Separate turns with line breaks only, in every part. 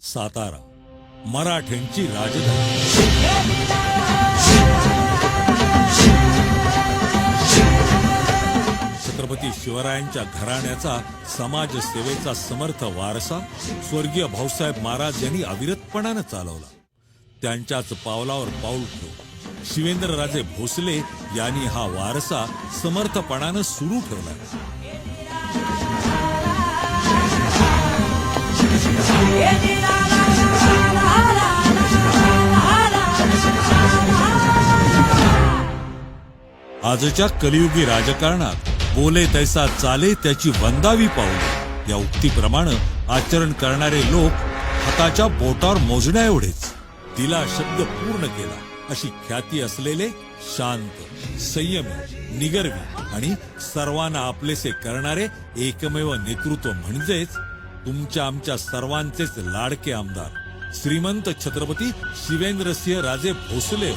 सातारा मराठ्यांची राजधानी। छत्रपती शिवरायांच्या घराण्याचा समाजसेवेचा समर्थ वारसा स्वर्गीय भाऊसाहेब महाराज यांनी अविरतपणाने चालवला। त्यांच्याच पावलावर पाऊल ठेवून शिवेंद्रराजे भोसले यांनी हा वारसा समर्थपणाने सुरू ठेवला। आजच्या कलियुगी राजकारणात बोले तैसा चाले त्याची वंदावी पाऊले या उक्तीप्रमाणे आचरण करणारे लोक हाताच्या बोटावर मोजण्या एवढेच दिला शब्द पूर्ण केला अशी ख्याती असलेले शांत, संयमी, निगर्वी आणि सर्वांना आपलेसे करणारे एकमेव नेतृत्व म्हणजेच तुमच्या आमच्या सर्वांचेच लाडके आमदार श्रीमंत छत्रपती शिवेंद्रसिंह राजे भोसले।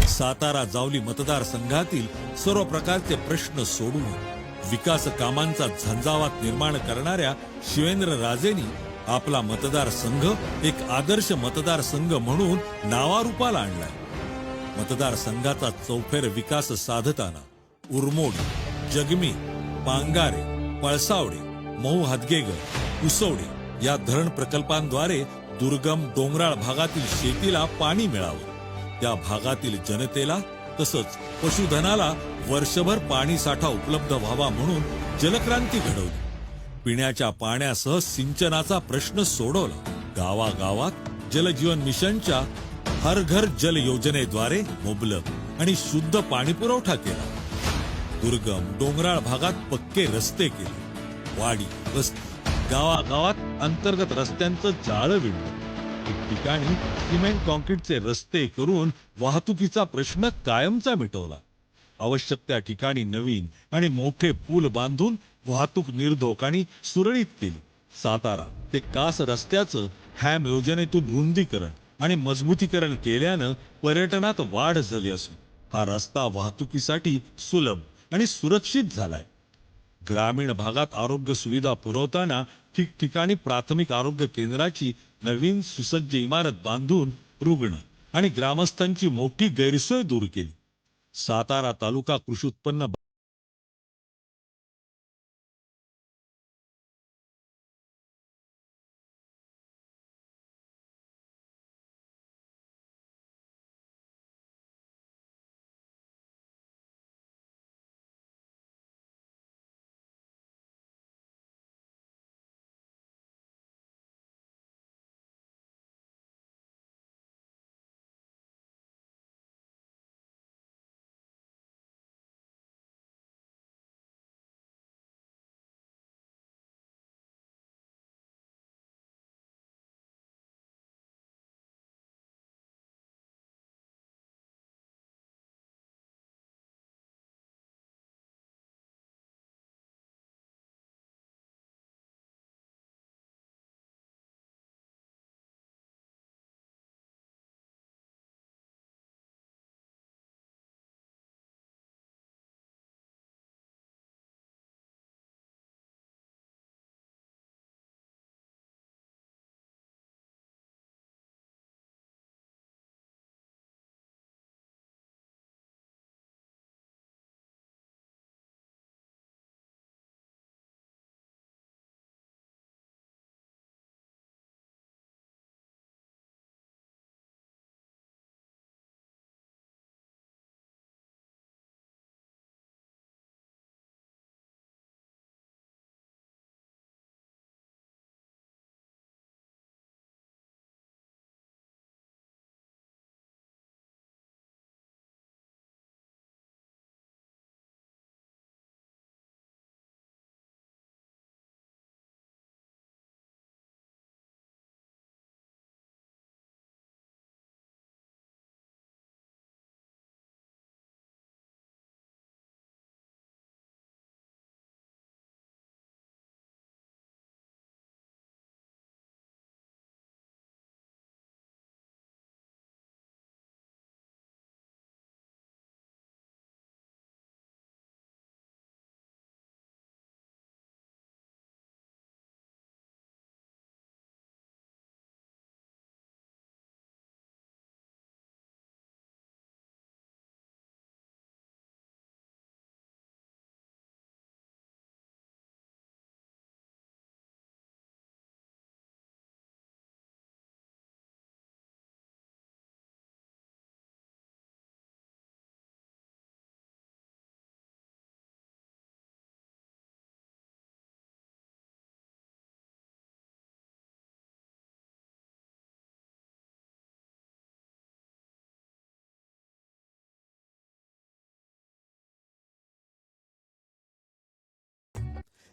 सातारा जावली मतदारसंघातील सर्व प्रकारचे प्रश्न सोडवून विकास कामांचा झंझावात निर्माण करणाऱ्या शिवेंद्रराजेंनी आपला मतदारसंघ एक आदर्श मतदारसंघ म्हणून नावारूपाला आणलाय। मतदारसंघाचा चौफेर विकास साधताना उरमोड, जगमी, पांगारे, पळसावडे, मऊ हदगेगर, उसवडे या धरण प्रकल्पांद्वारे दुर्गम डोंगराळ भागातील शेतीला पाणी मिळावं, त्या भागातील जनतेला तसंच पशुधनाला वर्षभर पाणी साठा उपलब्ध व्हावा म्हणून जलक्रांती घडवली। पिण्याच्या पाण्यासह सिंचनाचा प्रश्न सोडवला। गावागावात जलजीवन मिशनच्या हर घर जल योजनेद्वारे मुबलक आणि शुद्ध पाणी पुरवठा केला। दुर्गम डोंगराळ भागात पक्के रस्ते केले। वाडी वस्ती गावागावात अंतर्गत रस्त्यांचं जाळं विणलं। ठिकठिकाणी सिमेंट कॉन्क्रीटचे रस्ते करून वाहतुकीचा प्रश्न कायमचा मिटवला। आवश्यक त्या ठिकाणी नवीन आणि मोठे पूल बांधून वाहतूक निर्धोक आणि सुरळीत केली। सातारा ते कास रस्त्याचं हॅम योजनेतून रुंदीकरण आणि मजबूतीकरण केल्यानं पर्यटनात वाढ झाली असून हा रस्ता वाहतुकीसाठी सुलभ आणि सुरक्षित झालाय। ग्रामीण भागात आरोग्य सुविधा पुरवताना ठिकठिकाणी प्राथमिक आरोग्य केंद्राची नवीन सुसज्ज इमारत बांधून रुग्ण आणि ग्रामस्थांची मोठी गैरसोय दूर केली। सातारा तालुका कृषी उत्पन्न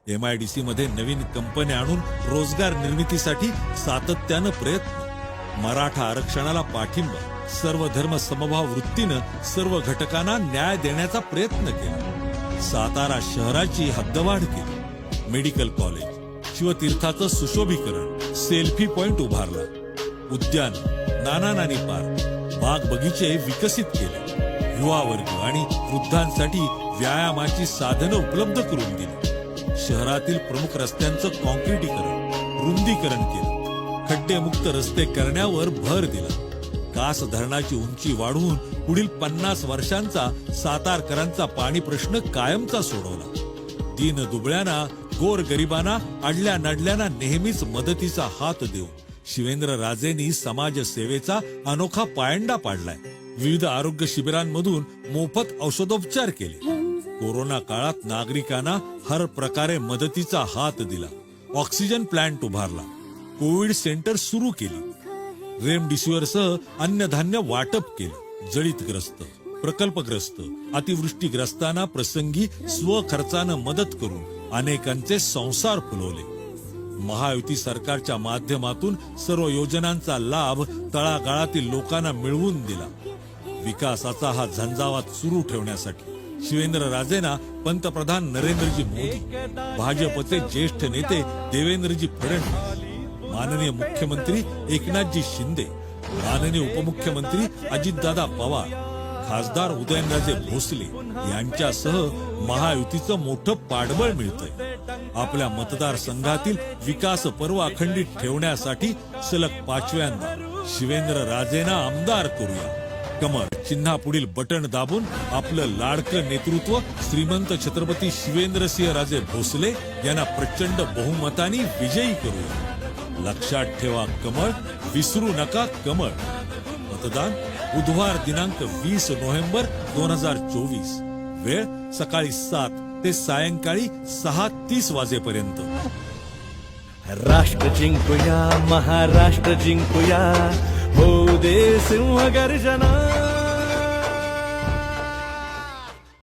MIDC मध्ये नवीन कंपन्या आणून रोजगार निर्मितीसाठी सातत्यानं प्रयत्न, मराठा आरक्षणाला पाठिंबा, सर्व धर्म समभाव वृत्तीनं सर्व घटकांना न्याय देण्याचा प्रयत्न केला. सातारा शहराची हद्दवाढ केली, मेडिकल कॉलेज, शिवतीर्थाचं सुशोभीकरण, सेल्फी पॉइंट उभारला, उद्यान, नाना नानी पार्क, बाग बगीचे विकसित केले, युवा वर्ग आणि वृद्धांसाठी व्यायामाची साधनं उपलब्ध करून दिली. शहरातील प्रमुख रस्त्यांचं कॉन्क्रिटीकरण, रुंदीकरण केलं, खड्डेमुक्त रस्ते करण्यावर भर दिला. कास धरणाची उंची वाढवून पुढील 50 वर्षांचा सातारकरांचा पाणी प्रश्न कायमचा सोडवला. दीन दुबळ्यांना, गोर गरिबांना, अडल्या नडल्यांना नेहमीच मदतीचा हात देऊन शिवेंद्र राजेंनी समाजसेवेचा अनोखा पायंडा पाडलाय. विविध आरोग्य शिबिरांमधून मोफत औषधोपचार केले. कोरोना काळात नागरिकांना हर प्रकारे मदतीचा हात दिला. ऑक्सिजन प्लांट उभारला, कोविड सेंटर सुरू केली, रेमडिसिव्हिरसह अन्नधान्य वाटप केलं. जळीतग्रस्त, प्रकल्पग्रस्त, अतिवृष्टीग्रस्तांना प्रसंगी स्वखर्चानं मदत करून अनेकांचे संसार फुलवले. महायुती सरकारच्या माध्यमातून सर्व योजनांचा लाभ तळागाळातील लोकांना मिळवून दिला. विकासाचा हा झंझावात सुरू ठेवण्यासाठी शिवेंद्र राजेंना पंतप्रधान नरेंद्रजी मोदी, भाजपचे ज्येष्ठ नेते देवेंद्रजी फडणवीस, माननीय मुख्यमंत्री एकनाथजी शिंदे, माननीय उपमुख्यमंत्री अजितदादा पवार, खासदार उदयनराजे भोसले यांच्यासह महायुतीचं मोठं पाठबळ मिळतंय. आपल्या मतदारसंघातील विकास पर्व अखंडित ठेवण्यासाठी सलग 5व्यांदा शिवेंद्र राजेंना आमदार करूया. कमळ चिन्हापुढील बटण दाबून आपलं लाडकं नेतृत्व श्रीमंत छत्रपती शिवेंद्रसिंह राजे भोसले यांना प्रचंड बहुमताने विजयी करूया. लक्षात ठेवा कमळ, विसरू नका कमळ. मतदान बुधवार दिनांक 20 नोव्हेंबर 2024. वेळ सकाळी 7 ते सायंकाळी 6:30 वाजेपर्यंत.
राष्ट्र जिंकूया, महाराष्ट्र जिंकूया, होऊ दे सिंह गर्जना.